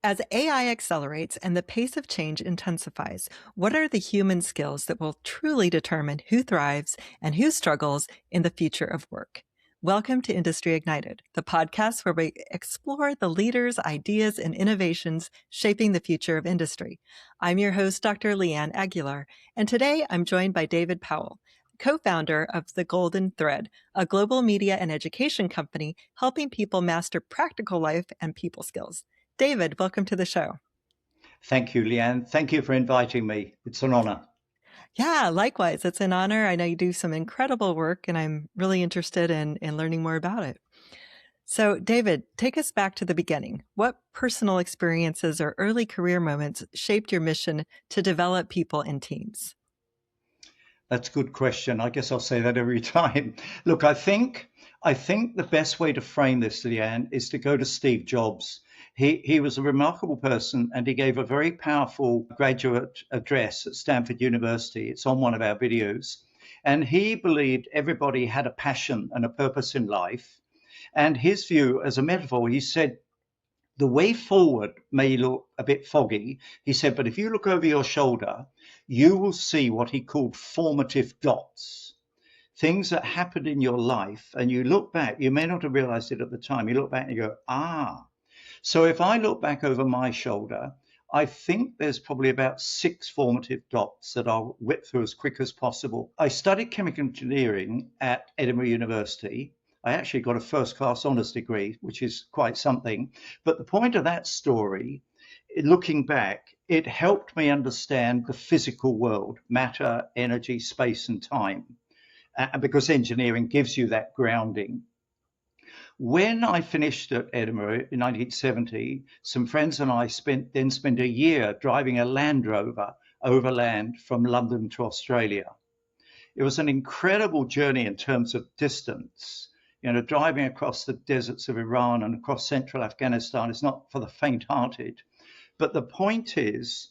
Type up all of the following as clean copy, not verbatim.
As AI accelerates and the pace of change intensifies, what are the human skills that will truly determine who thrives and who struggles in the future of work? Welcome to Industry Ignited, the podcast where we explore the leaders, ideas, and innovations shaping the future of industry. I'm your host, Dr. Leeanne Aguilar, and today I'm joined by David Powell, co-founder of The Golden Thread, a global media and education company helping people master practical life and people skills. David, welcome to the show. Thank you, Leanne. Thank you for inviting me. It's an honor. Yeah, likewise. It's an honor. I know you do some incredible work, and I'm really interested in learning more about it. So, David, take us back to the beginning. What personal experiences or early career moments shaped your mission to develop people and teams? That's a good question. I guess I'll say that every time. Look, I think the best way to frame this, Leanne, is to go to Steve Jobs. He was a remarkable person, and he gave a very powerful graduate address at Stanford University. It's on one of our videos. And he believed everybody had a passion and a purpose in life. And his view, as a metaphor, he said, the way forward may look a bit foggy, he said, but if you look over your shoulder, you will see what he called formative dots, things that happened in your life. And you look back, you may not have realized it at the time. You look back and you go, So if I look back over my shoulder, I think there's probably about 6 formative dots that I'll whip through as quick as possible. I studied chemical engineering at Edinburgh University. I actually got a first-class honours degree, which is quite something. But the point of that story, looking back, it helped me understand the physical world, matter, energy, space, and time, because engineering gives you that grounding. When I finished at Edinburgh in 1970, some friends and I spent a year driving a Land Rover overland from London to Australia. It was an incredible journey in terms of distance. Driving across the deserts of Iran and across central Afghanistan is not for the faint-hearted. But the point is,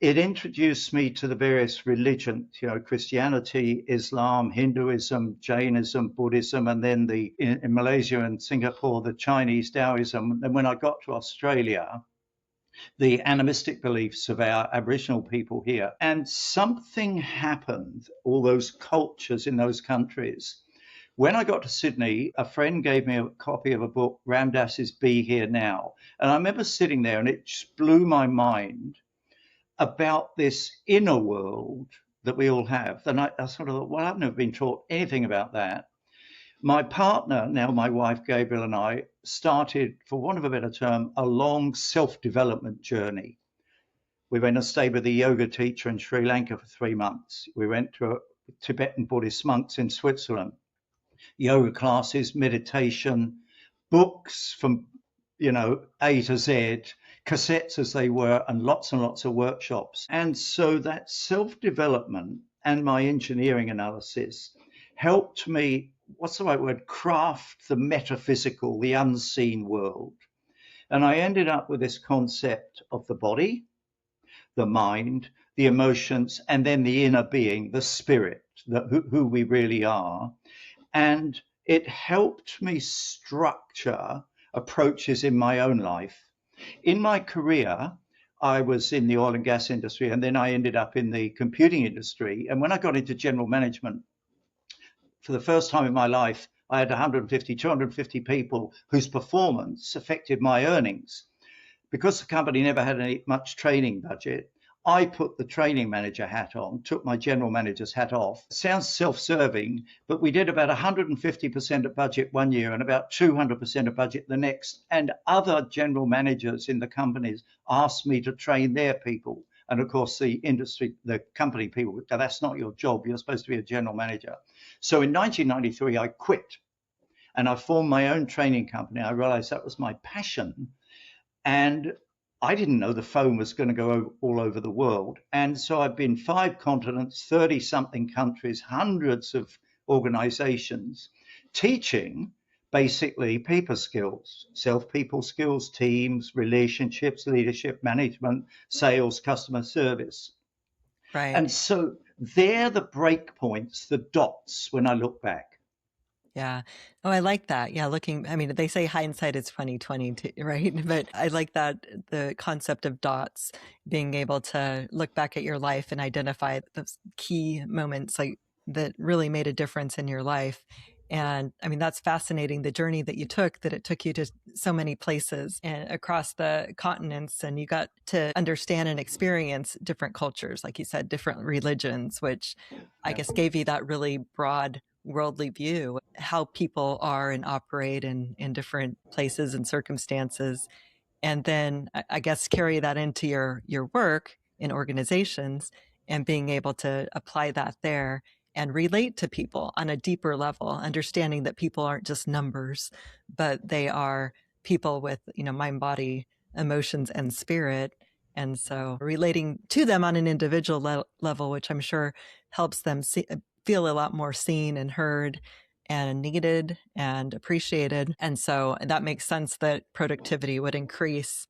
it introduced me to the various religions, Christianity, Islam, Hinduism, Jainism, Buddhism, and then in Malaysia and Singapore, the Chinese Taoism. And when I got to Australia, the animistic beliefs of our Aboriginal people here. And something happened, all those cultures in those countries. When I got to Sydney, a friend gave me a copy of a book, Ram Dass's Be Here Now. And I remember sitting there and it just blew my mind about this inner world that we all have. And I sort of thought, well, I've never been taught anything about that. My partner, now my wife Gabriel, and I started, for want of a better term, a long self-development journey. We went and stayed with a yoga teacher in Sri Lanka for 3 months. We went to Tibetan Buddhist monks in Switzerland. Yoga classes, meditation, books from, A to Z, cassettes as they were, and lots of workshops. And so that self-development and my engineering analysis helped me, what's the right word, craft the metaphysical, the unseen world. And I ended up with this concept of the body, the mind, the emotions, and then the inner being, the spirit, who we really are. And it helped me structure approaches in my own life. In my career, I was in the oil and gas industry, and then I ended up in the computing industry. And when I got into general management, for the first time in my life, I had 150, 250 people whose performance affected my earnings. Because the company never had much training budget, I put the training manager hat on, took my general manager's hat off. It sounds self-serving, but we did about 150% of budget one year and about 200% of budget the next. And other general managers in the companies asked me to train their people. And of course, the company people, that's not your job. You're supposed to be a general manager. So in 1993, I quit and I formed my own training company. I realized that was my passion. And I didn't know the phone was going to go all over the world. And so I've been 5 continents, 30-something countries, hundreds of organizations, teaching basically people skills, self-people skills, teams, relationships, leadership, management, sales, customer service. Right. And so they're the break points, the dots when I look back. Yeah. Oh, I like that. Yeah, I mean, they say hindsight is 20/20, right? But I like that the concept of dots, being able to look back at your life and identify those key moments like that really made a difference in your life. And I mean, that's fascinating, the journey that you took, that it took you to so many places and across the continents, and you got to understand and experience different cultures, like you said, different religions, which I Yeah. guess gave you that really broad worldly view, how people are and operate in different places and circumstances. And then I guess carry that into your work in organizations and being able to apply that there and relate to people on a deeper level, understanding that people aren't just numbers, but they are people with, mind, body, emotions, and spirit. And so relating to them on an individual level, which I'm sure helps them feel a lot more seen and heard and needed and appreciated. And so that makes sense that productivity would increase,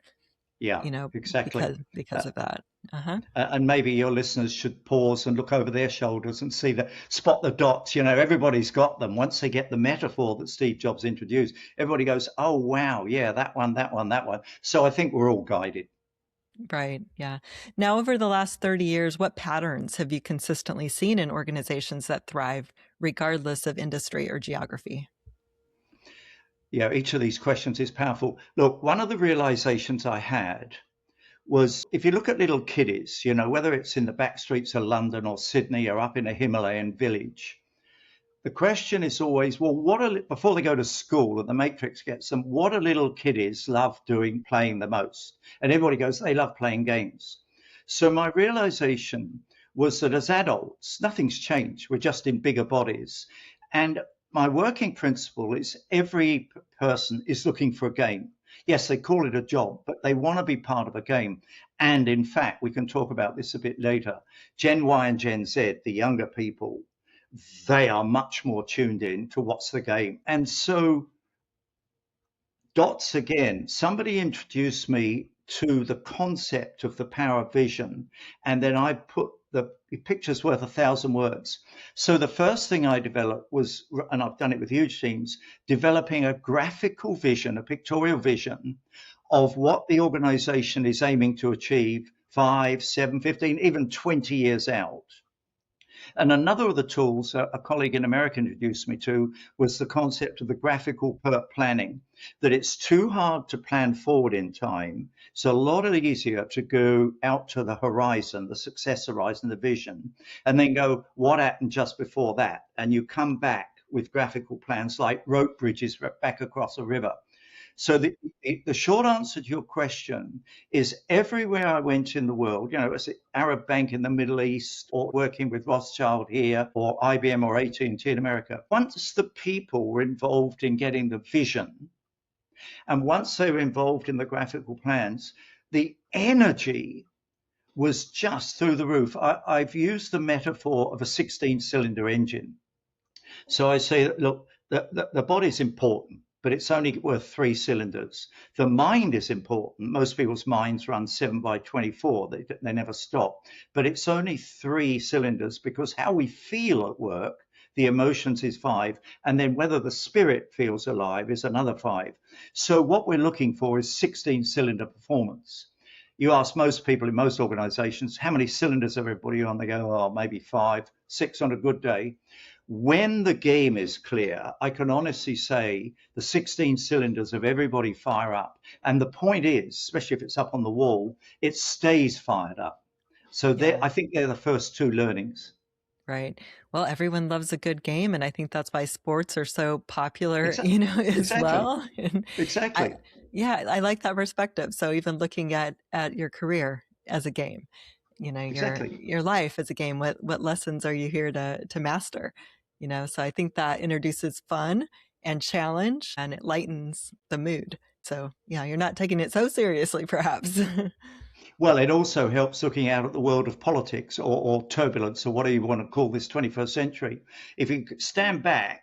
Yeah, exactly. because Uh, of that. Uh-huh. and maybe your listeners should pause and look over their shoulders and spot the dots. Everybody's got them. Once they get the metaphor that Steve Jobs introduced, everybody goes, oh, wow, yeah, that one, that one, that one. So I think we're all guided. Right. Yeah. Now, over the last 30 years, what patterns have you consistently seen in organizations that thrive regardless of industry or geography? Yeah, each of these questions is powerful. Look, one of the realizations I had was if you look at little kiddies, whether it's in the back streets of London or Sydney or up in a Himalayan village, the question is always, well, before they go to school and the matrix gets them, what do little kiddies love doing, playing the most? And everybody goes, they love playing games. So my realization was that as adults, nothing's changed. We're just in bigger bodies. And my working principle is every person is looking for a game. Yes, they call it a job, but they want to be part of a game. And in fact, we can talk about this a bit later. Gen Y and Gen Z, the younger people, they are much more tuned in to what's the game. And so, dots again, somebody introduced me to the concept of the power of vision, and then I put the picture's worth 1,000 words. So the first thing I developed was, and I've done it with huge teams, developing a graphical vision, a pictorial vision of what the organization is aiming to achieve 5, 7, 15, even 20 years out. And another of the tools a colleague in America introduced me to was the concept of the graphical planning, that it's too hard to plan forward in time. It's a lot easier to go out to the horizon, the success horizon, the vision, and then go, what happened just before that? And you come back with graphical plans like rope bridges back across a river. So the short answer to your question is everywhere I went in the world, as an Arab bank in the Middle East or working with Rothschild here or IBM or AT&T in America, once the people were involved in getting the vision and once they were involved in the graphical plans, the energy was just through the roof. I've used the metaphor of a 16-cylinder engine. So I say, that, look, the body's important, but it's only worth 3 cylinders. The mind is important. Most people's minds run 7 by 24. They never stop. But it's only 3 cylinders because how we feel at work, the emotions is 5. And then whether the spirit feels alive is another 5. So what we're looking for is 16-cylinder performance. You ask most people in most organizations, how many cylinders have everybody on? They go, oh, maybe 5, 6 on a good day. When the game is clear, I can honestly say the 16 cylinders of everybody fire up. And the point is, especially if it's up on the wall, it stays fired up. So Yeah. I think they're the first two learnings. Right. Well, everyone loves a good game, and I think that's why sports are so popular, Exactly. as Exactly. well. And I, Exactly. yeah, I like that perspective. So even looking at your career as a game, Exactly. your life as a game, what lessons are you here to master? So I think that introduces fun and challenge, and it lightens the mood. So yeah, you're not taking it so seriously, perhaps. Well, it also helps looking out at the world of politics or turbulence or whatever you want to call this 21st century. If you stand back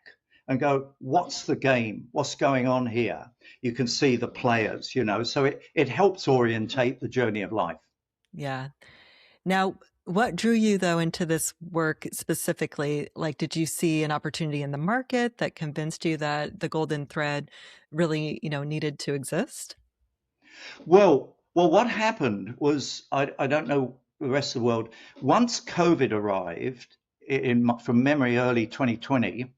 and go, what's the game? What's going on here? You can see the players. So it helps orientate the journey of life. Yeah. Now, What drew you though into this work specifically? Like, did you see an opportunity in the market that convinced you that the golden thread really, needed to exist? Well, what happened was I don't know the rest of the world. Once COVID arrived from memory, early 2020,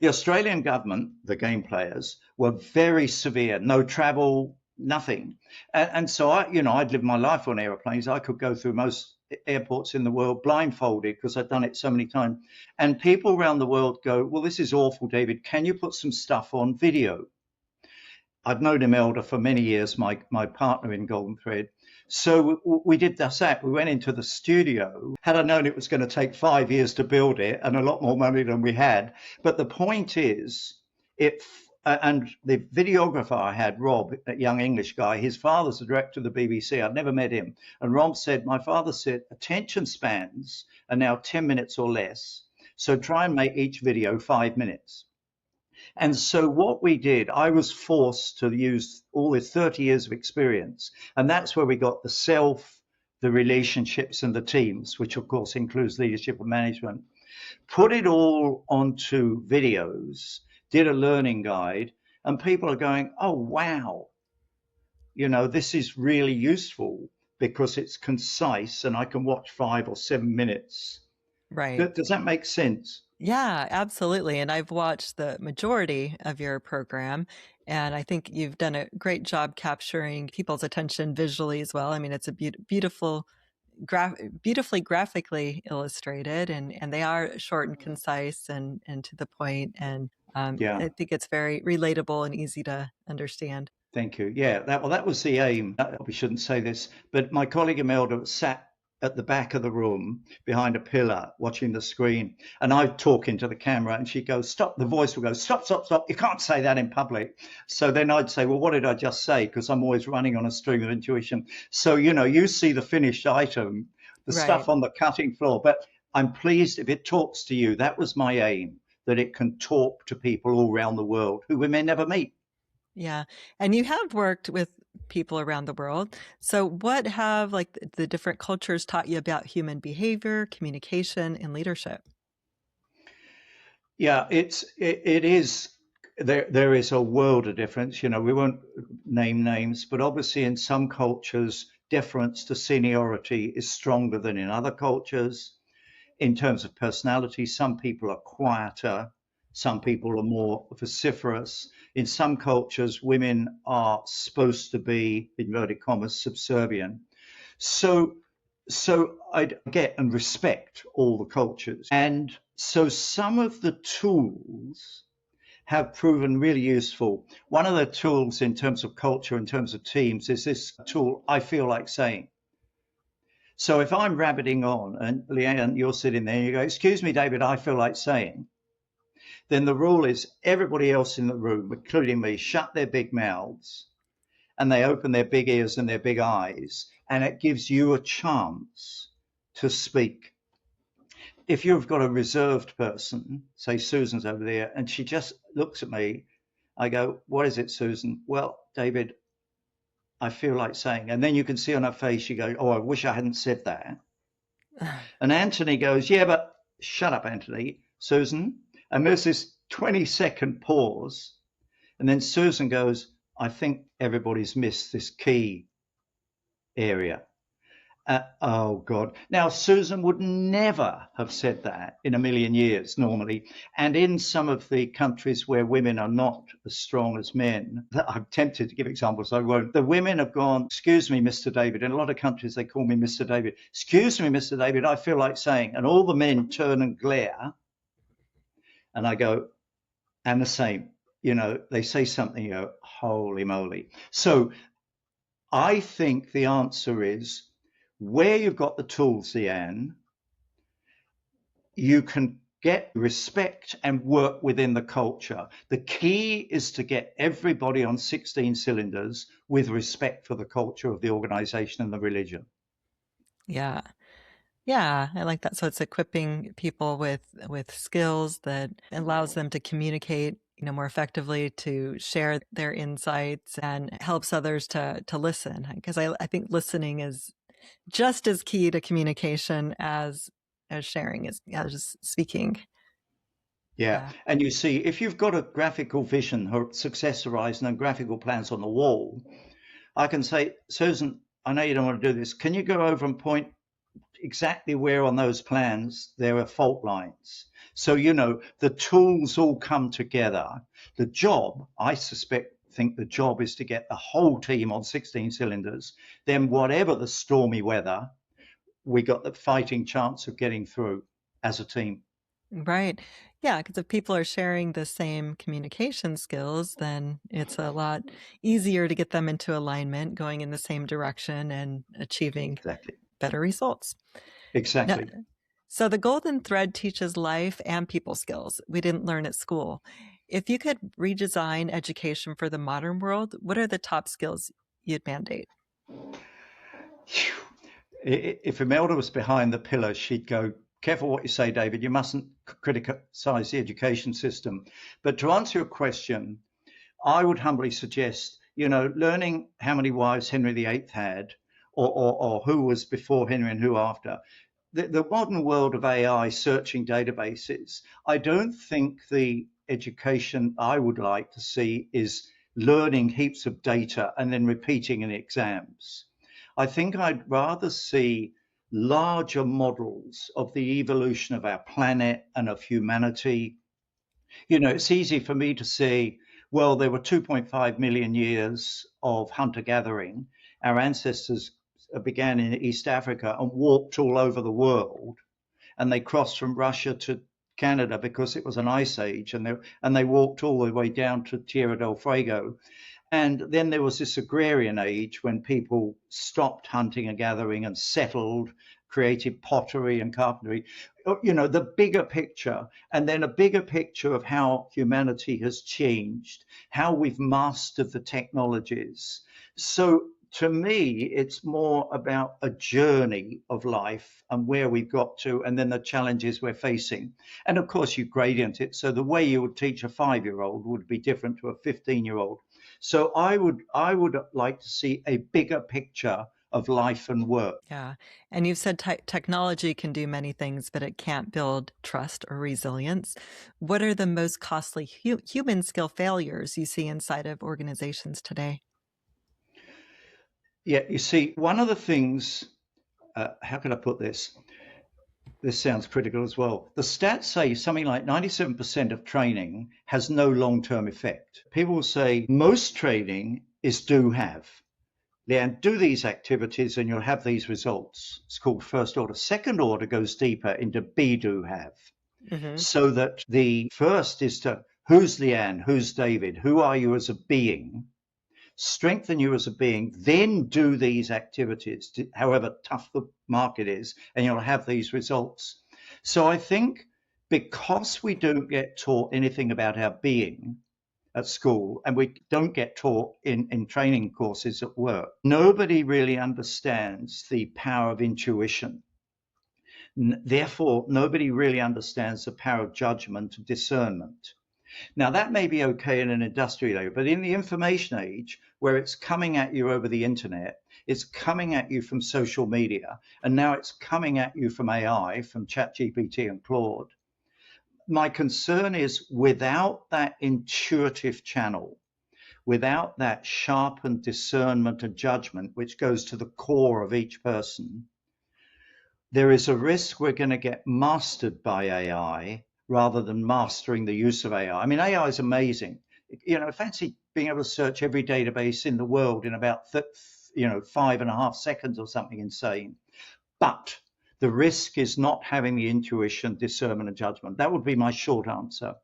the Australian government, the game players, were very severe. No travel, nothing. And so I'd lived my life on airplanes. I could go through most airports in the world blindfolded because I'd done it so many times. And people around the world go, "Well, this is awful, David. Can you put some stuff on video?" I'd known Imelda for many years, my partner in Golden Thread. So we did that. We went into the studio. Had I known it was going to take 5 years to build it and a lot more money than we had. But the point is, and the videographer I had, Rob, a young English guy, his father's the director of the BBC. I'd never met him. And Rob said, my father said, attention spans are now 10 minutes or less. So try and make each video 5 minutes. And so what we did, I was forced to use all this 30 years of experience. And that's where we got the self, the relationships, and the teams, which of course includes leadership and management. Put it all onto videos, did a learning guide, and people are going, oh, wow, this is really useful because it's concise and I can watch 5 or 7 minutes. Right. Does that make sense? Yeah, absolutely. And I've watched the majority of your program, and I think you've done a great job capturing people's attention visually as well. I mean, it's a beautifully graphically illustrated, and they are short and concise and to the point, and Yeah. I think it's very relatable and easy to understand. Thank you. Yeah, that was the aim. I probably shouldn't say this, but my colleague Imelda sat at the back of the room behind a pillar watching the screen, and I'd talk into the camera, and she'd go, "Stop!" The voice would go, "Stop, stop, stop! You can't say that in public." So then I'd say, "Well, what did I just say?" Because I'm always running on a stream of intuition. So you see the finished item, the Right. stuff on the cutting floor, but I'm pleased if it talks to you. That was my aim, that it can talk to people all around the world who we may never meet. Yeah. And you have worked with people around the world. So what have like the different cultures taught you about human behavior, communication, and leadership? Yeah, it is there is a world of difference. We won't name names, but obviously in some cultures, deference to seniority is stronger than in other cultures. In terms of personality, some people are quieter, some people are more vociferous. In some cultures, women are supposed to be, inverted commas, subservient. So, so I get and respect all the cultures. And so some of the tools have proven really useful. One of the tools in terms of culture, in terms of teams, is this tool, I feel like saying. So if I'm rabbiting on and Leanne, you're sitting there and you go, excuse me, David, I feel like saying, then the rule is everybody else in the room, including me, shut their big mouths and they open their big ears and their big eyes, and it gives you a chance to speak. If you've got a reserved person, say Susan's over there, and she just looks at me, I go, what is it, Susan? Well, David, I feel like saying, and then you can see on her face, she goes, oh, I wish I hadn't said that. And Anthony goes, yeah, but shut up, Anthony, Susan. And there's this 20-second pause. And then Susan goes, I think everybody's missed this key area. Oh God. Now, Susan would never have said that in a million years normally. And in some of the countries where women are not as strong as men, I'm tempted to give examples, I won't. The women have gone, excuse me, Mr. David. In a lot of countries, they call me Mr. David. Excuse me, Mr. David, I feel like saying, and all the men turn and glare. And I go, and the same, they say something, holy moly. So I think the answer is, where you've got the tools, Leanne, you can get respect and work within the culture. The key is to get everybody on 16 cylinders with respect for the culture of the organization and the religion. Yeah. Yeah, I like that. So it's equipping people with skills that allows them to communicate, more effectively, to share their insights, and helps others to listen. Because I think listening is just as key to communication as sharing, as speaking. Yeah. Yeah. And you see, if you've got a graphical vision or success horizon and graphical plans on the wall, I can say, Susan, I know you don't want to do this. Can you go over and point exactly where on those plans there are fault lines? So, the tools all come together. The job, I think the job is to get the whole team on 16 cylinders. Then, whatever the stormy weather, we got the fighting chance of getting through as a team. Right. Yeah, because if people are sharing the same communication skills, then it's a lot easier to get them into alignment, going in the same direction and achieving Exactly. better results. Now, Exactly. so the golden thread teaches life and people skills we didn't learn at school. If you could redesign education for the modern world, what are the top skills you'd mandate? If Imelda was behind the pillar, she'd go, careful what you say, David. You mustn't criticize the education system. But to answer your question, I would humbly suggest, learning how many wives Henry VIII had, or who was before Henry and who after. The modern world of AI searching databases, I don't think the education I would like to see is learning heaps of data and then repeating in exams. I think I'd rather see larger models of the evolution of our planet and of humanity. It's easy for me to say, well, there were 2.5 million years of hunter gathering. Our ancestors began in East Africa and walked all over the world, and they crossed from Russia to Canada because it was an ice age, and they walked all the way down to Tierra del Fuego. And then there was this agrarian age when people stopped hunting and gathering and settled, created pottery and carpentry. The bigger picture, and then a bigger picture of how humanity has changed, how we've mastered the technologies. So to me, it's more about a journey of life and where we've got to, and then the challenges we're facing. And of course, you gradient it. So the way you would teach a 5-year-old would be different to a 15-year-old. So I would like to see a bigger picture of life and work. Yeah. And you've said technology can do many things, but it can't build trust or resilience. What are the most costly human skill failures you see inside of organizations today? Yeah, you see, one of the things, how can I put this? This sounds critical as well. The stats say something like 97% of training has no long term effect. People say most training is do have. Leanne, do these activities and you'll have these results. It's called first order. Second order goes deeper into be, do, have. Hmm. So that the first is to who's Leanne, who's David, who are you as a being? Strengthen you as a being, then do these activities, however tough the market is, and you'll have these results. So I think because we don't get taught anything about our being at school, and we don't get taught in training courses at work, nobody really understands the power of intuition. Therefore, nobody really understands the power of judgment and discernment. Now, that may be okay in an industrial age, but in the information age, where it's coming at you over the internet, it's coming at you from social media, and now it's coming at you from AI, from ChatGPT and Claude. My concern is without that intuitive channel, without that sharpened discernment and judgment, which goes to the core of each person, there is a risk we're going to get mastered by AI rather than mastering the use of AI. I mean, AI is amazing. Fancy being able to search every database in the world in about 5.5 seconds or something insane. But the risk is not having the intuition, discernment, and judgment. That would be my short answer.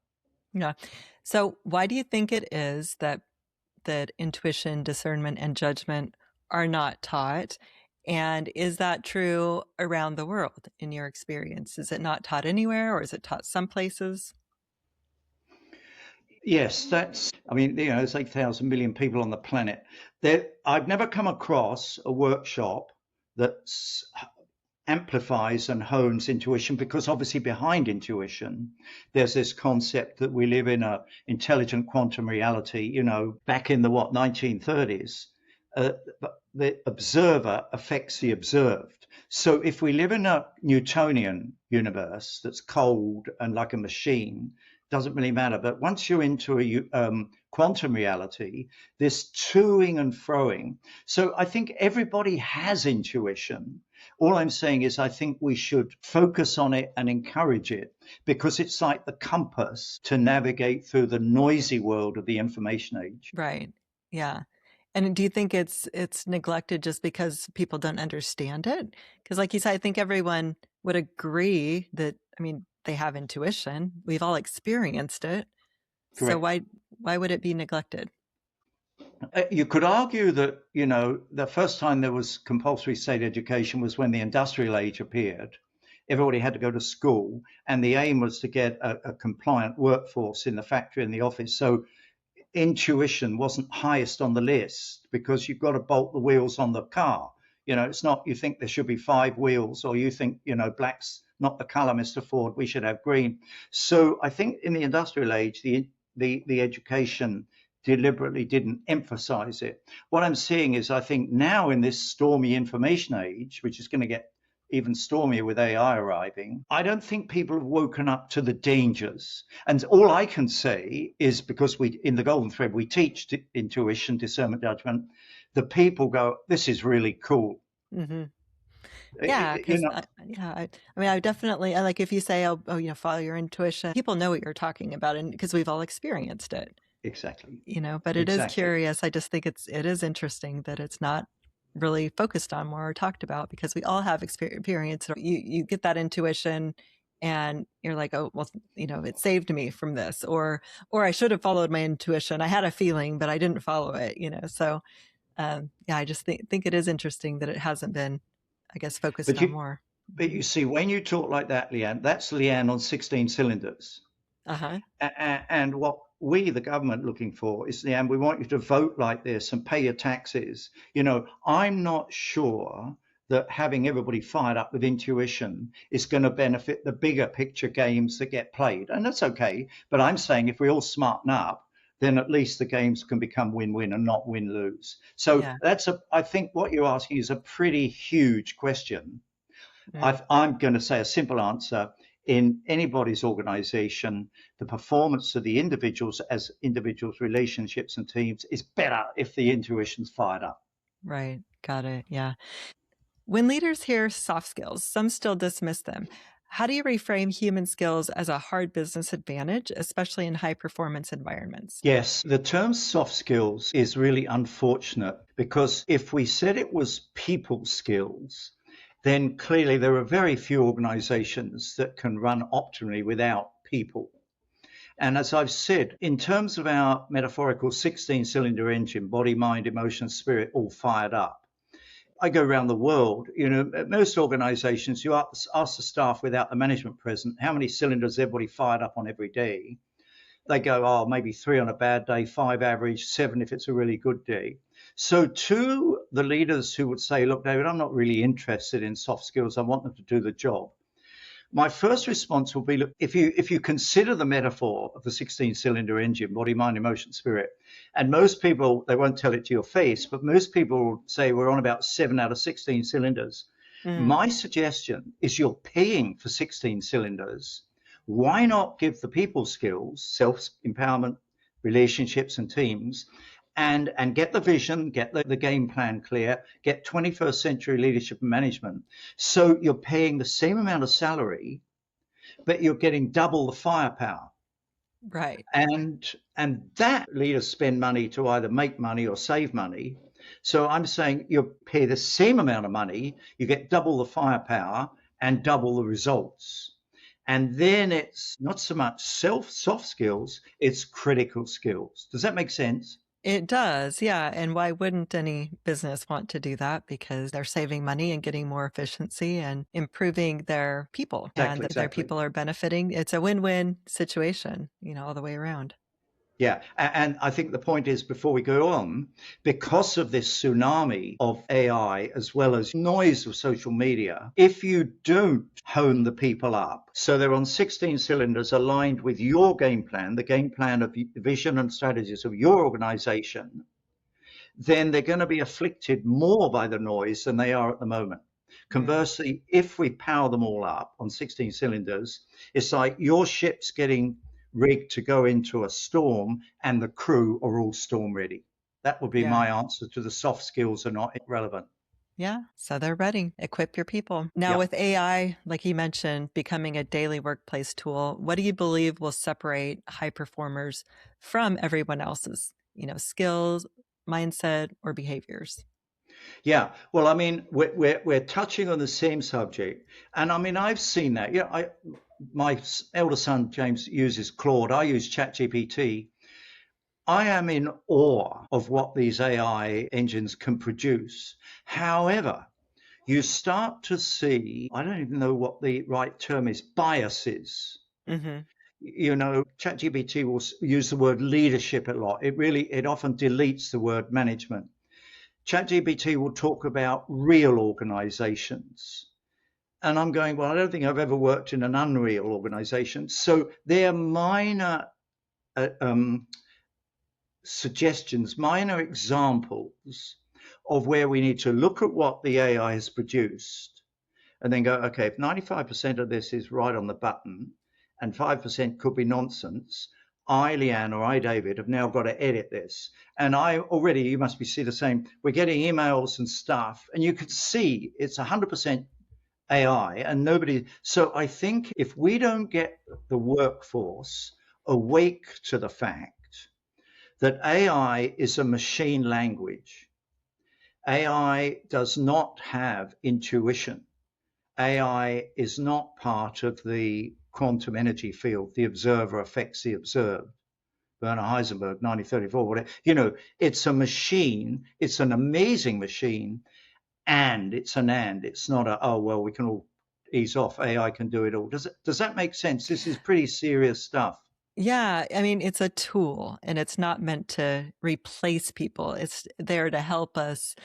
Yeah. So why do you think it is that intuition, discernment, and judgment are not taught? And is that true around the world in your experience? Is it not taught anywhere or is it taught some places? Yes, there's 8,000 million people on the planet. I've never come across a workshop that amplifies and hones intuition, because obviously behind intuition, there's this concept that we live in a intelligent quantum reality, back in the 1930s. but the observer affects the observed. So if we live in a Newtonian universe that's cold and like a machine, doesn't really matter. But once you're into a quantum reality, this toing and froing. So I think everybody has intuition. All I'm saying is I think we should focus on it and encourage it because it's like the compass to navigate through the noisy world of the information age. Right. Yeah. And do you think it's neglected just because people don't understand it? Because like you said, I think everyone would agree that, I mean, they have intuition. We've all experienced it. So Correct. why would it be neglected? You could argue that, the first time there was compulsory state education was when the industrial age appeared. Everybody had to go to school, and the aim was to get a compliant workforce in the factory and the office. So intuition wasn't highest on the list because you've got to bolt the wheels on the car. It's not you think there should be five wheels or you think, black's not the color, Mr. Ford, we should have green. So I think in the industrial age, the education deliberately didn't emphasize it. What I'm seeing is I think now in this stormy information age, which is going to get even stormier with AI arriving, I don't think people have woken up to the dangers. And all I can say is because in the Golden Thread, we teach intuition, discernment, judgment. The people go, this is really cool. Hmm. You Yeah, because know, I mean, I definitely I like if you say, follow your intuition. People know what you're talking about, and because we've all experienced it, exactly, But it is exactly. curious. I just think it is interesting that it's not really focused on more or talked about because we all have experience. You get that intuition, and you're like, oh well, it saved me from this, or I should have followed my intuition. I had a feeling, but I didn't follow it. So yeah, I just think it is interesting that it hasn't been, I guess, focused But on you, more. but Hmm. you see, when you talk like that, Leanne, that's Leanne on 16 cylinders. Uh-huh. And what we, the government, looking for is, Leanne, we want you to vote like this and pay your taxes. I'm not sure that having everybody fired up with intuition is going to benefit the bigger picture games that get played. And that's okay. But I'm saying if we all smarten up, then at least the games can become win-win and not win-lose. So Yeah. I think what you're asking is a pretty huge question. Mm. I'm going to say a simple answer. In anybody's organization, the performance of the individuals as individuals, relationships, and teams is better if the intuition's fired up. Right. Got it. Yeah. When leaders hear soft skills, some still dismiss them. How do you reframe human skills as a hard business advantage, especially in high performance environments? Yes, the term soft skills is really unfortunate because if we said it was people skills, then clearly there are very few organizations that can run optimally without people. And as I've said, in terms of our metaphorical 16-cylinder engine, body, mind, emotion, spirit, all fired up. I go around the world, at most organizations, you ask the staff without the management present, how many cylinders everybody fired up on every day? They go, oh, maybe three on a bad day, five average, seven if it's a really good day. So to the leaders who would say, look, David, I'm not really interested in soft skills. I want them to do the job. My first response will be, look, if you consider the metaphor of the 16-cylinder engine, body, mind, emotion, spirit, and most people, they won't tell it to your face, but most people say we're on about 7 out of 16 cylinders. Mm. My suggestion is you're paying for 16 cylinders. Why not give the people skills, self-empowerment, relationships, and teams, and get the vision, get the game plan clear, get 21st century leadership and management. So you're paying the same amount of salary, but you're getting double the firepower. Right. And that leaders spend money to either make money or save money. So I'm saying you pay the same amount of money, you get double the firepower and double the results. And then it's not so much soft skills, it's critical skills. Does that make sense? It does, yeah. And why wouldn't any business want to do that? Because they're saving money and getting more efficiency and improving their people, and Exactly, that their exactly. people are benefiting. It's a win-win situation, all the way around. Yeah, and I think the point is before we go on, because of this tsunami of AI as well as noise of social media, if you don't hone the people up, so they're on 16 cylinders aligned with your game plan, the game plan of the vision and strategies of your organization, then they're going to be afflicted more by the noise than they are at the moment. Yeah. Conversely, if we power them all up on 16 cylinders, it's like your ship's getting rigged to go into a storm and the crew are all storm ready. That would be Yeah. my answer to the soft skills are not relevant. Yeah. So they're ready. Equip your people. Now, Yeah. with AI, like you mentioned, becoming a daily workplace tool, what do you believe will separate high performers from everyone else's, skills, mindset, or behaviors? Yeah, well, I mean, we're touching on the same subject, and I mean, I've seen that. Yeah, my elder son James uses Claude. I use ChatGPT. I am in awe of what these AI engines can produce. However, you start to see, I don't even know what the right term is, biases. Hmm. ChatGPT will use the word leadership a lot. It often deletes the word management. ChatGPT will talk about real organizations. And I'm going, well, I don't think I've ever worked in an unreal organization. So they're minor uh, um, suggestions, minor examples of where we need to look at what the AI has produced and then go, okay, if 95% of this is right on the button and 5% could be nonsense, I, Leeanne, or I, David, have now got to edit this. And I already, you must be see the same, we're getting emails and stuff, and you can see it's 100% AI and nobody. So I think if we don't get the workforce awake to the fact that AI is a machine language, AI does not have intuition. AI is not part of the quantum energy field. The observer affects the observed. Werner Heisenberg, 1934, whatever. It's a machine. It's an amazing machine. And it's an and. It's not a, oh, well, we can all ease off. AI can do it all. Does that make sense? This is pretty serious stuff. Yeah, I mean, it's a tool and it's not meant to replace people. It's there to help us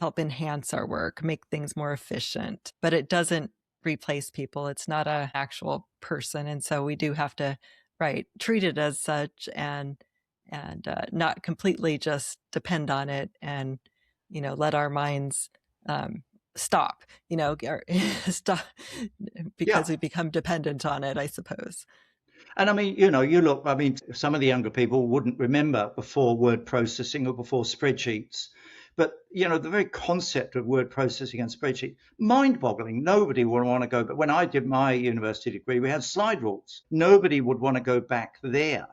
help enhance our work, make things more efficient, but it doesn't replace people. It's not an actual person. And so we do have to, right, treat it as such and not completely just depend on it and, let our minds stop, or stop because Yeah. we become dependent on it, I suppose. And I mean, you look, I mean, some of the younger people wouldn't remember before word processing or before spreadsheets. But, the very concept of word processing and spreadsheet, mind boggling. Nobody would want to go. But when I did my university degree, we had slide rules. Nobody would want to go back there.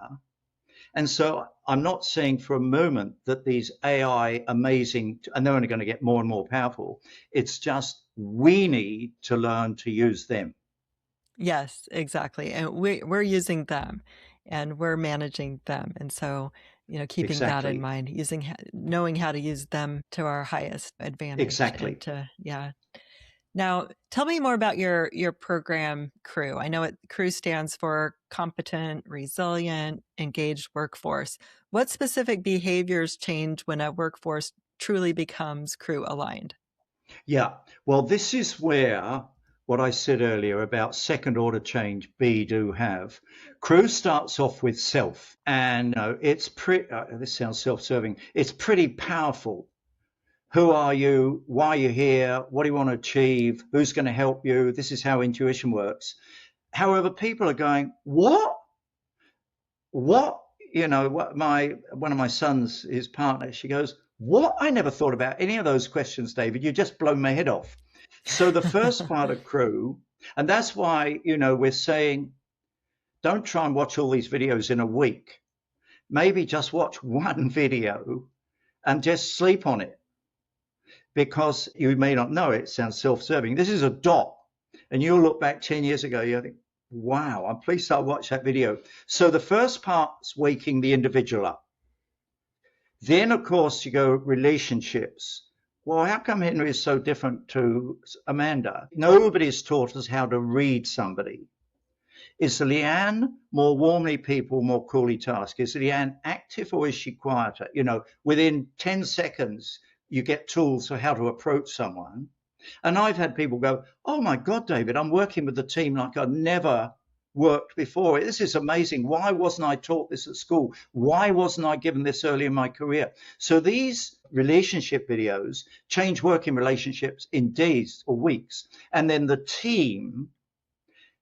And so I'm not saying for a moment that these AI amazing, and they're only going to get more and more powerful. It's just we need to learn to use them. Yes, exactly. And we're using them and we're managing them. And so, keeping that in Exactly. mind, knowing how to use them to our highest advantage and Exactly. yeah. Now, tell me more about your program CREW. I know CREW stands for competent, resilient, engaged workforce. What specific behaviors change when a workforce truly becomes CREW aligned? Yeah. Well, this is where what I said earlier about second order change be, do, have. Crew starts off with self, and it's pretty, this sounds self serving, it's pretty powerful. Who are you? Why are you here? What do you want to achieve? Who's going to help you? This is how intuition works. However, people are going, what? What? What one of my sons, his partner, she goes, what? I never thought about any of those questions, David. You just blown my head off. So the first part of crew, and that's why, we're saying don't try and watch all these videos in a week. Maybe just watch one video and just sleep on it because you may not know it sounds self-serving. This is a dot. And you'll look back 10 years ago, you think, wow, I'm pleased I watched that video. So the first part's waking the individual up. Then, of course, you go relationships. Well, how come Henry is so different to Amanda? Nobody's taught us how to read somebody. Is Leeanne more warmly people, more coolly task? Is Leeanne active or is she quieter? Within 10 seconds, you get tools for how to approach someone. And I've had people go, oh my God, David, I'm working with the team like I've never worked before. This is amazing. Why wasn't I taught this at school? Why wasn't I given this early in my career? So these relationship videos change working relationships in days or weeks. And then the team,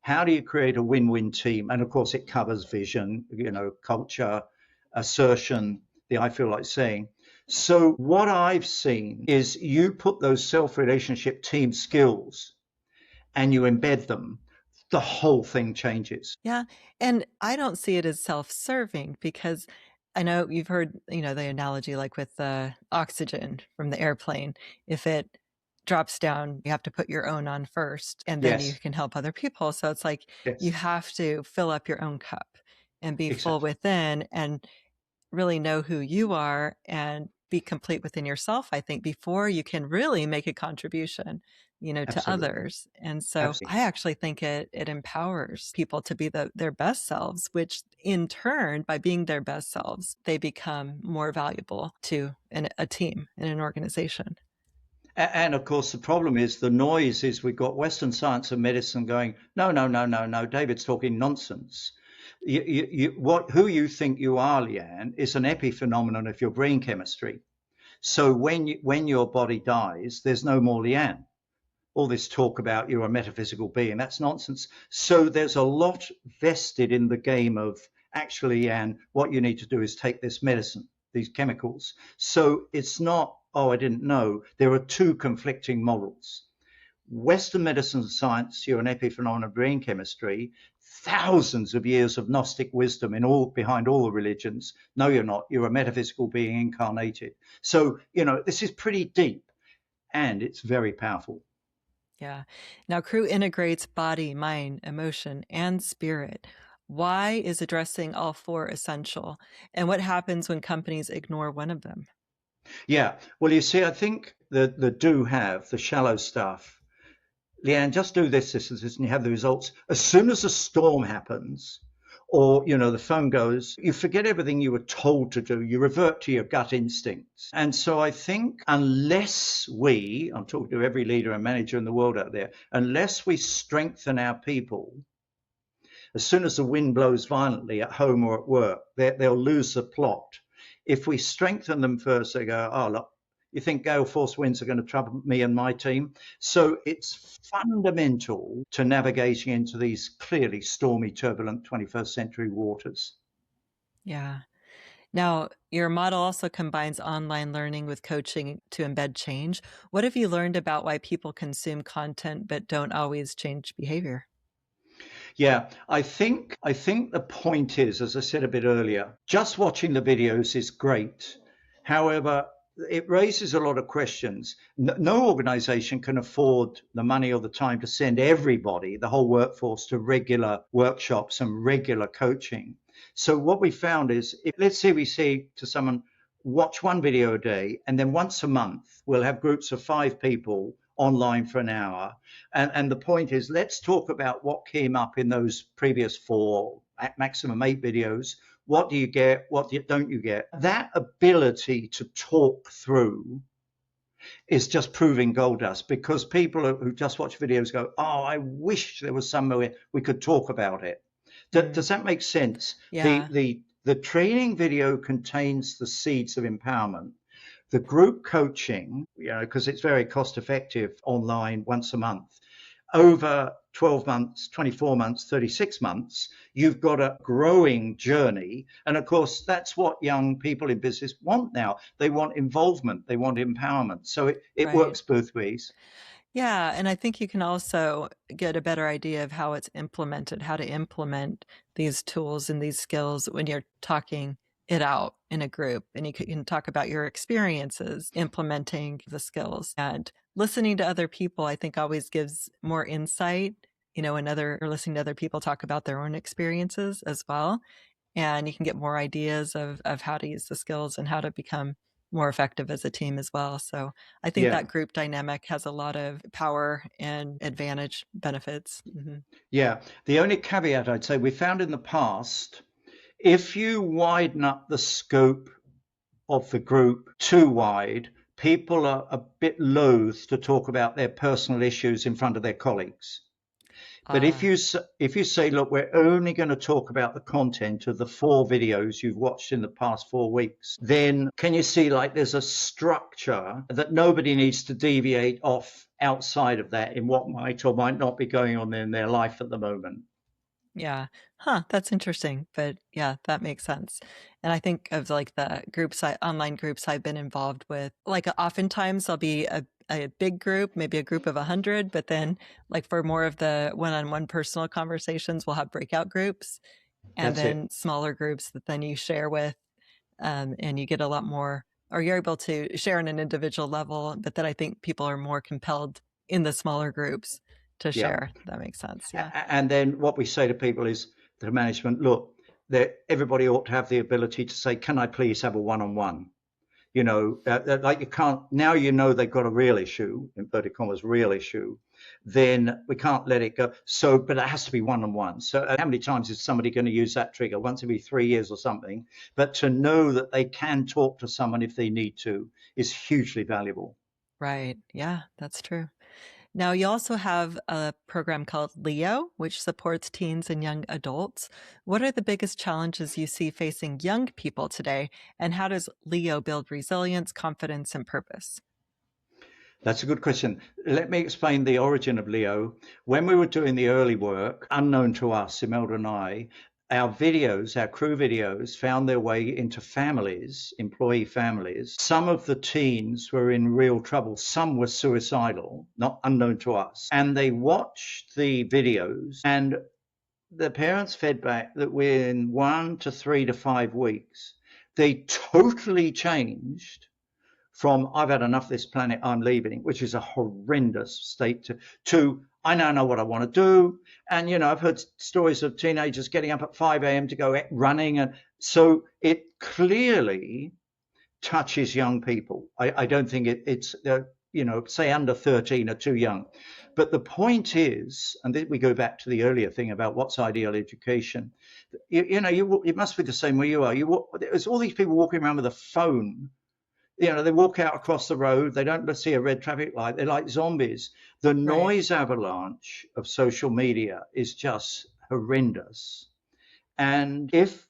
how do you create a win-win team? And of course, it covers vision, culture, assertion, the I feel like saying. So what I've seen is you put those self-relationship team skills and you embed them, the whole thing changes. Yeah, and I don't see it as self-serving because I know you've heard, the analogy like with the oxygen from the airplane. If it drops down, you have to put your own on first, and then you Yes, can help other people. So it's like you yes, have to fill up your own cup and be full exactly, within and really know who you are and be complete within yourself, I think, before you can really make a contribution, to absolutely, others. And so absolutely. I actually think it empowers people to be their best selves, which in turn, by being their best selves, they become more valuable to a team in an organization. And of course, the problem is the noise is we've got Western science and medicine going, no, no, no, no, no, David's talking nonsense. Who you think you are, Leanne, is an epiphenomenon of your brain chemistry. So when your body dies, there's no more Leanne. All this talk about you're a metaphysical being, that's nonsense. So there's a lot vested in the game of actually, and what you need to do is take this medicine, these chemicals. So it's not, oh, I didn't know. There are two conflicting models. Western medicine and science, you're an epiphenomenon of brain chemistry, thousands of years of Gnostic wisdom behind all the religions. No, you're not. You're a metaphysical being incarnated. So, this is pretty deep and it's very powerful. Yeah. Now, Crew integrates body, mind, emotion, and spirit. Why is addressing all four essential? And what happens when companies ignore one of them? Yeah. Well, you see, I think the do have, the shallow stuff, Leanne, just do this, and you have the results. As soon as a storm happens, or the phone goes, you forget everything you were told to do. You revert to your gut instincts. And so I think unless I'm talking to every leader and manager in the world out there, unless we strengthen our people, as soon as the wind blows violently at home or at work, they'll lose the plot. If we strengthen them first, they go, oh, look, you think gale force winds are going to trouble me and my team? So it's fundamental to navigating into these clearly stormy, turbulent 21st century waters. Yeah. Now, your model also combines online learning with coaching to embed change. What have you learned about why people consume content but don't always change behavior? Yeah, I think the point is, as I said a bit earlier, just watching the videos is great. However, it raises a lot of questions. No organization can afford the money or the time to send everybody, the whole workforce, to regular workshops and regular coaching. So what we found is, let's say we say to someone, watch one video a day, and then once a month, we'll have groups of 5 people online for an hour. And the point is, let's talk about what came up in those previous 4, at maximum 8 videos. What do you get? Don't you get? That ability to talk through is just proving gold dust, because people who just watch videos go, oh, I wish there was somewhere we could talk about it. Mm, Does that make sense? yeah, The training video contains the seeds of empowerment. The group coaching, because it's very cost effective online once a month, over 12 months, 24 months, 36 months, you've got a growing journey. And of course, that's what young people in business want now. They want involvement, they want empowerment. So it right. works both ways. Yeah, and I think you can also get a better idea of how it's implemented, how to implement these tools and these skills when you're talking it out in a group. And you can talk about your experiences implementing the skills. And listening to other people, I think, always gives more insight, when or listening to other people talk about their own experiences as well. And you can get more ideas of how to use the skills and how to become more effective as a team as well. So I think Yeah. that group dynamic has a lot of power and advantage benefits. Yeah. The only caveat I'd say we found in the past, if you widen up the scope of the group too wide, people are a bit loath to talk about their personal issues in front of their colleagues. But Ah, if you say, look, we're only going to talk about the content of the 4 videos you've watched in the past 4 weeks, then can you see like there's a structure that nobody needs to deviate off outside of that in what might or might not be going on in their life at the moment? yeah. Huh, that's interesting, but yeah, that makes sense. And I think of like the online groups I've been involved with. Like oftentimes I'll be a big group, maybe a group of 100, but then like for more of the one-on-one personal conversations, we'll have breakout groups and That's it. then smaller groups that then you share with, and you get a lot more, or you're able to share on an individual level, but then I think people are more compelled in the smaller groups to Yeah. share. That makes sense. Yeah. And then what we say to people is the management, look, that everybody ought to have the ability to say, can I please have a one-on-one? Like you can't, now you know they've got a real issue, inverted commas, real issue, then we can't let it go. So, but it has to be one-on-one. So how many times is somebody going to use that trigger? Once every 3 years or something. But to know that they can talk to someone if they need to is hugely valuable. Right. Yeah, that's true. Now, you also have a program called Leo, which supports teens and young adults. What are the biggest challenges you see facing young people today, and how does Leo build resilience, confidence, and purpose? That's a good question. Let me explain the origin of Leo. When we were doing the early work, unknown to us, Imelda and I, our videos, our crew videos, found their way into families, employee families. Some of the teens were in real trouble. Some were suicidal, not unknown to us. And they watched the videos, and the parents fed back that within 1 to 3 to 5 weeks, they totally changed from I've had enough of this planet, I'm leaving, which is a horrendous state, to I now know what I want to do. And, I've heard stories of teenagers getting up at 5 a.m. to go running. And so it clearly touches young people. I don't think it's, say under 13 are too young. But the point is, and we go back to the earlier thing about what's ideal education. It must be the same where you are. There's all these people walking around with a phone. They walk out across the road, they don't see a red traffic light, they're like zombies. The Right. noise avalanche of social media is just horrendous. And if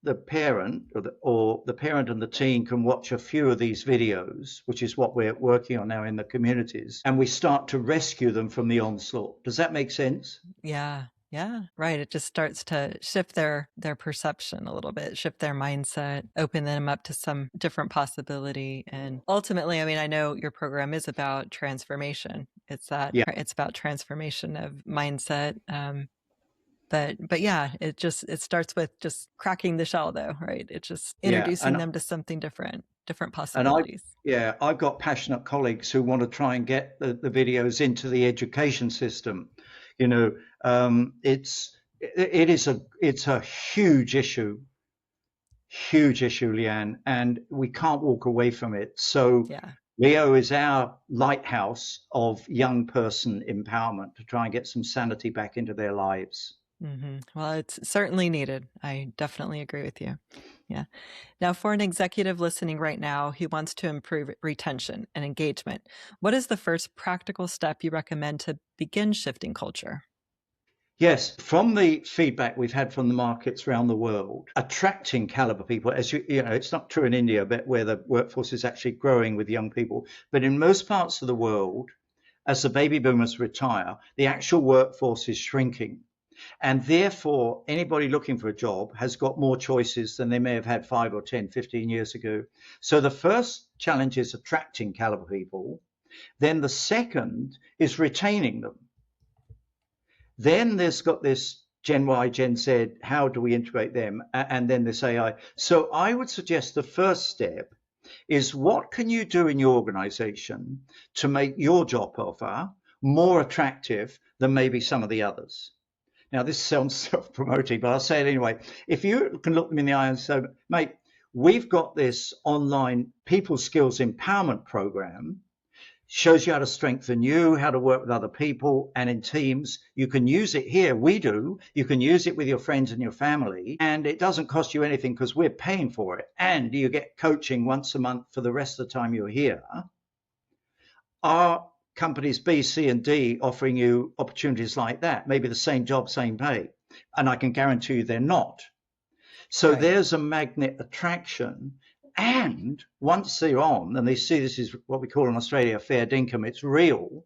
the parent or the parent and the teen can watch a few of these videos, which is what we're working on now in the communities, and we start to rescue them from the onslaught. Does that make sense? Yeah. Yeah. Right. It just starts to shift their perception a little bit, shift their mindset, open them up to some different possibility. And ultimately, I mean, I know your program is about transformation. Yeah, It's about transformation of mindset. But yeah, it starts with just cracking the shell though, right? It's just yeah. introducing them to something different And I, possibilities. yeah, I've got passionate colleagues who want to try and get the videos into the education system. You know, it's a huge issue, Leanne, and we can't walk away from it. So Yeah. Leo is our lighthouse of young person empowerment to try and get some sanity back into their lives. Well, it's certainly needed. I definitely agree with you. Yeah. Now, for an executive listening right now who wants to improve retention and engagement, what is the first practical step you recommend to begin shifting culture? Yes, from the feedback we've had from the markets around the world, attracting caliber people, as it's not true in India, but where the workforce is actually growing with young people. But in most parts of the world, as the baby boomers retire, the actual workforce is shrinking. And therefore, anybody looking for a job has got more choices than they may have had 5 or 10, 15 years ago. So the first challenge is attracting caliber people. Then the second is retaining them. Then there's got this Gen Y, Gen Z, how do we integrate them? And then this AI. So I would suggest the first step is what can you do in your organization to make your job offer more attractive than maybe some of the others? Now, this sounds self-promoting, but I'll say it anyway. If you can look them in the eye and say, mate, we've got this online people skills empowerment program, shows you how to strengthen you, how to work with other people and in teams. You can use it here. We do. You can use it with your friends and your family, and it doesn't cost you anything because we're paying for it. And you get coaching once a month for the rest of the time you're here. Our companies B, C, and D offering you opportunities like that, maybe the same job, same pay. And I can guarantee you they're not. So Right. there's a magnet attraction. And once they're on and they see this is what we call in Australia fair dinkum, it's real,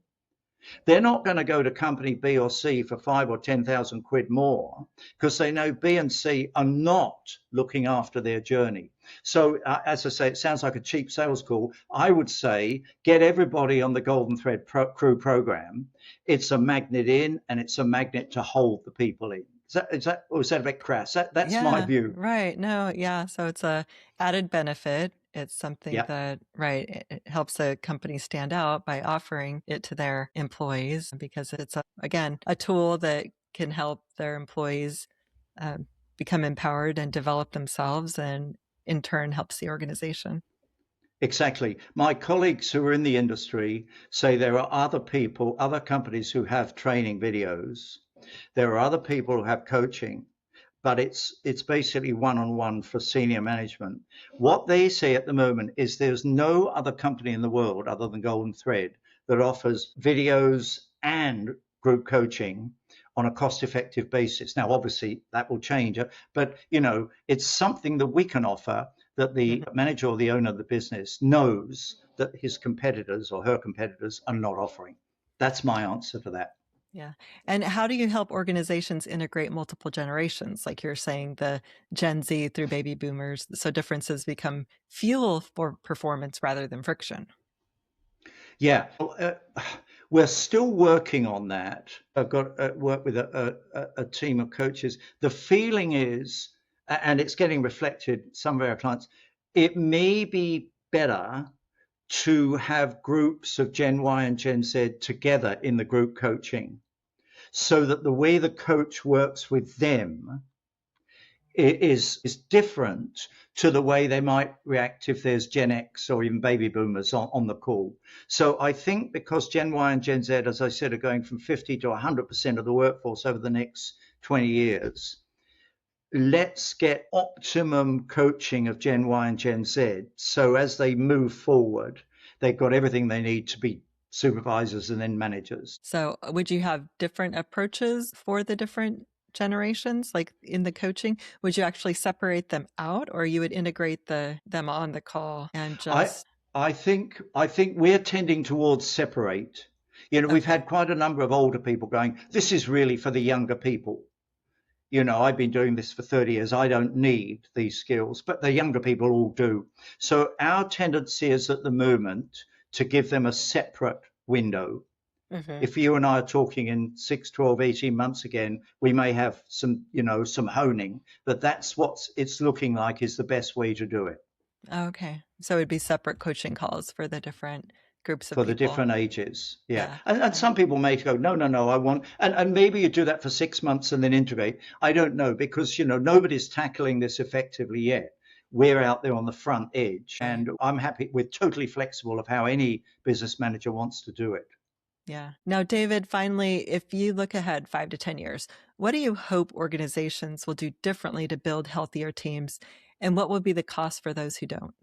they're not going to go to company B or C for 5 or 10,000 quid more because they know B and C are not looking after their journey. So, as I say, it sounds like a cheap sales call. I would say get everybody on the Golden Thread Crew program. It's a magnet in and it's a magnet to hold the people in. Or is that a bit crass? That's my Yeah, view. right. No, yeah. So it's a added benefit. It's something Yeah. that, right, it helps a company stand out by offering it to their employees because it's, again, a tool that can help their employees um, become empowered and develop themselves and in turn helps the organization. Exactly. My colleagues who are in the industry say there are other people, other companies who have training videos. There are other people who have coaching, but it's basically one-on-one for senior management. What they say at the moment is there's no other company in the world other than Golden Thread that offers videos and group coaching on a cost-effective basis. Now, obviously, that will change, but it's something that we can offer that the Mhm. manager or the owner of the business knows that his competitors or her competitors are not offering. That's my answer to that. Yeah. And how do you help organizations integrate multiple generations? Like you're saying, the Gen Z through baby boomers, so differences become fuel for performance rather than friction. Yeah, well, we're still working on that. I've got work with a team of coaches. The feeling is, and it's getting reflected, some of our clients, it may be better to have groups of Gen Y and Gen Z together in the group coaching so that the way the coach works with them is different to the way they might react if there's Gen X or even baby boomers on the call. So I think because Gen Y and Gen Z, as I said, are going from 50 to 100% of the workforce over the next 20 years, let's get optimum coaching of Gen Y and Gen Z. So as they move forward, they've got everything they need to be supervisors and then managers. So, would you have different approaches for the different generations, like in the coaching? Would you actually separate them out, or you would integrate them on the call and I just I think we're tending towards separate. We've okay? had quite a number of older people going, this is really for the younger people. I've been doing this for 30 years. I don't need these skills, but the younger people all do. So our tendency is at the moment to give them a separate window. Hmm. If you and I are talking in 6, 12, 18 months again, we may have some honing, but that's what it's looking like is the best way to do it. Okay, so it'd be separate coaching calls for the different groups of For the people. different ages. Yeah. Yeah, And yeah, some people may go, no, no, no, I want, and maybe you do that for 6 months and then integrate. I don't know because, nobody's tackling this effectively yet. We're out there on the front edge right. and I'm happy. We're totally flexible of how any business manager wants to do it. Yeah. Now, David, finally, if you look ahead 5 to 10 years, what do you hope organizations will do differently to build healthier teams? And what will be the cost for those who don't?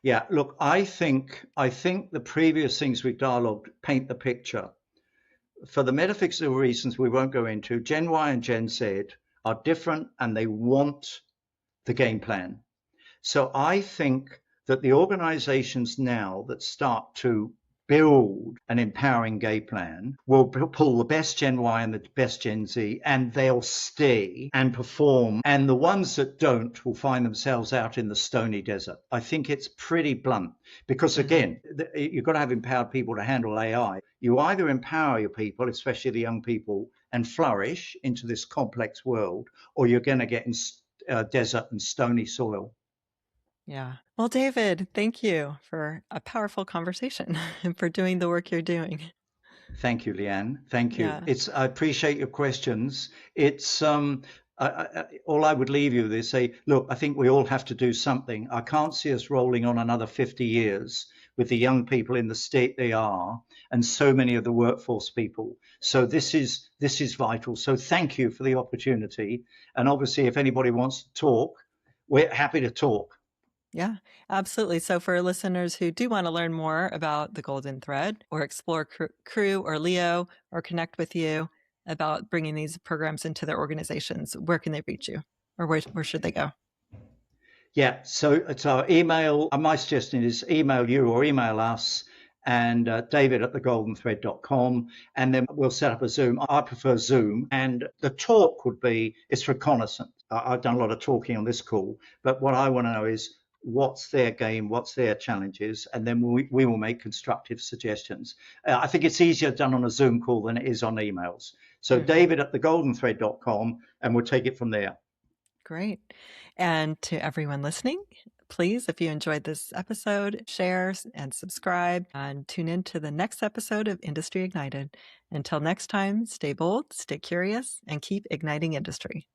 Yeah. Look, I think the previous things we've dialogued paint the picture. For the metaphysical reasons we won't go into, Gen Y and Gen Z are different and they want the game plan. So I think that the organizations now that start to build an empowering gay plan will pull the best Gen Y and the best Gen Z, and they'll stay and perform. And the ones that don't will find themselves out in the stony desert. I think it's pretty blunt because, Hmm. again, you've got to have empowered people to handle AI. You either empower your people, especially the young people, and flourish into this complex world, or you're going to get in desert and stony soil. Yeah. Well, David, thank you for a powerful conversation and for doing the work you're doing. Thank you, Leanne. Thank you. Yeah. I appreciate your questions. It's all I would leave you with is say, look, I think we all have to do something. I can't see us rolling on another 50 years with the young people in the state they are, and so many of the workforce people. So this is vital. So thank you for the opportunity. And obviously, if anybody wants to talk, we're happy to talk. Yeah, absolutely. So, for listeners who do want to learn more about the Golden Thread or explore Crew or Leo or connect with you about bringing these programs into their organizations, where can they reach you or where should they go? Yeah, so it's our email. My suggestion is email you or email us and David at thegoldenthread.com, and then we'll set up a Zoom. I prefer Zoom, and the talk would be it's reconnaissance. I've done a lot of talking on this call, but what I want to know is what's their game, what's their challenges, and then we will make constructive suggestions. I think it's easier done on a Zoom call than it is on emails. So Hmm. David at thegoldenthread.com, and we'll take it from there. Great. And to everyone listening, please, if you enjoyed this episode, share and subscribe and tune in to the next episode of Industry Ignited. Until next time, stay bold, stay curious, and keep igniting industry.